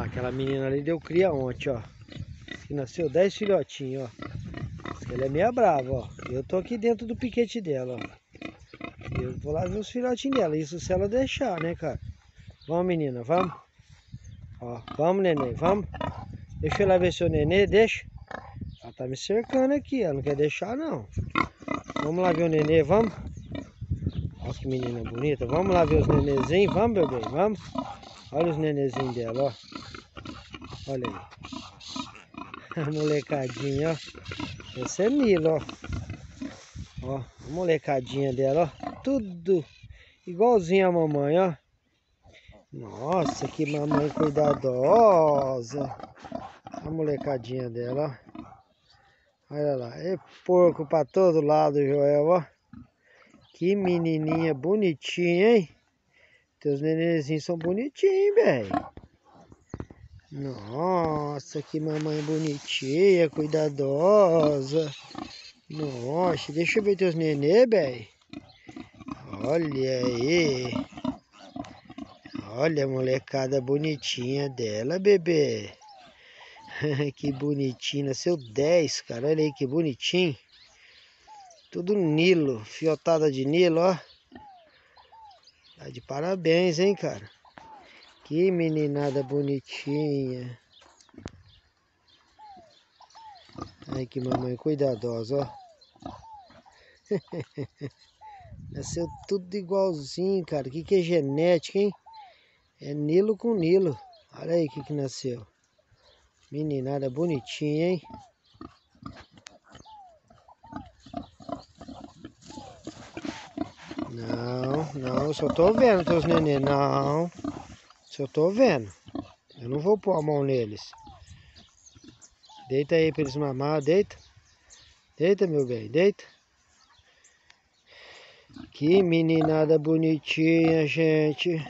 lá, aquela menina ali deu cria ontem, ó. Que nasceu 10 filhotinhos, ó. Ela é meia brava, ó. Eu tô aqui dentro do piquete dela, ó. Eu vou lá ver os filhotinhos dela. Isso se ela deixar, né, cara? Vamos, menina, vamos. Ó, vamos, nenê, vamos. Deixa eu lá ver seu nenê, deixa. Ela tá me cercando aqui, ela não quer deixar, não. Vamos lá ver o nenê, vamos. Olha que menina bonita. Vamos lá ver os nenezinhos, vamos, meu bem, vamos. Olha os nenezinhos dela, ó. Olha aí. A molecadinha, ó. Esse é Nilo, ó. Ó, a molecadinha dela, ó. Tudo igualzinho a mamãe, ó. Nossa, que mamãe cuidadosa. A molecadinha dela, ó. Olha lá, é porco pra todo lado, Joel, ó. Que menininha bonitinha, hein? Teus nenenzinhos são bonitinhos, velho. Nossa, que mamãe bonitinha, cuidadosa. Nossa, deixa eu ver teus nenê, velho. Olha aí. Olha a molecada bonitinha dela, bebê. Que bonitinho, nasceu 10, cara. Olha aí que bonitinho. Tudo Nilo, fiotada de Nilo, ó. Tá de parabéns, hein, cara. Que meninada bonitinha. Ai, que mamãe cuidadosa, ó. Nasceu tudo igualzinho, cara. Que é genética, hein? É Nilo com Nilo. Olha aí que nasceu. Meninada bonitinha, hein? Não, só tô vendo teus nenê. Não, só tô vendo. Eu não vou pôr a mão neles. Deita aí pra eles mamar, deita. Deita, meu bem, deita. Que meninada bonitinha, gente.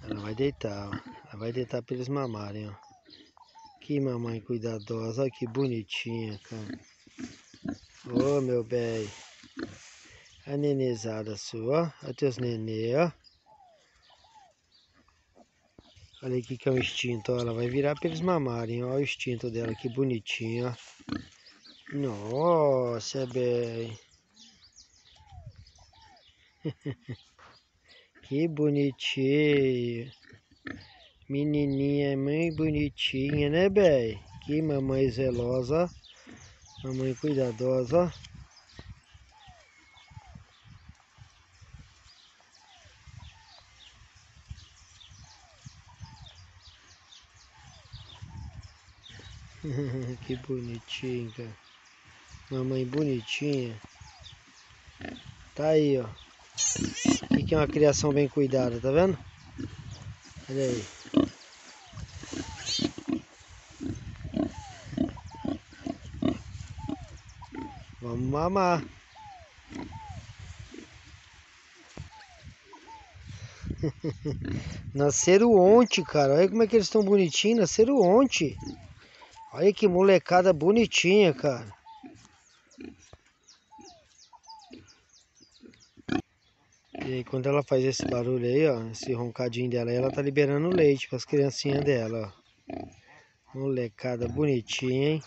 Ela vai deitar, ó. Ela vai deitar pra eles mamarem, ó. Que mamãe cuidadosa, olha que bonitinha, cara. Ô, meu bem. A nenezada sua, ó. Olha teus nenê, ó. Olha aí que é um instinto, ó. Ela vai virar pra eles mamarem, ó. O instinto dela, que bonitinho, ó. Nossa, bem. Que bonitinho. Menininha mãe bonitinha, né, bem? Que mamãe zelosa, ó. Mamãe cuidadosa, ó. Que bonitinho, cara. Mamãe bonitinha. Tá aí, ó. O que é uma criação bem cuidada, tá vendo? Olha aí. Vamos mamar. Nasceram ontem, cara. Olha como é que eles estão bonitinhos. Nasceram ontem. Olha que molecada bonitinha, cara. E aí, quando ela faz esse barulho aí, ó, esse roncadinho dela aí, ela tá liberando leite para as criancinhas dela, ó. Molecada bonitinha, hein?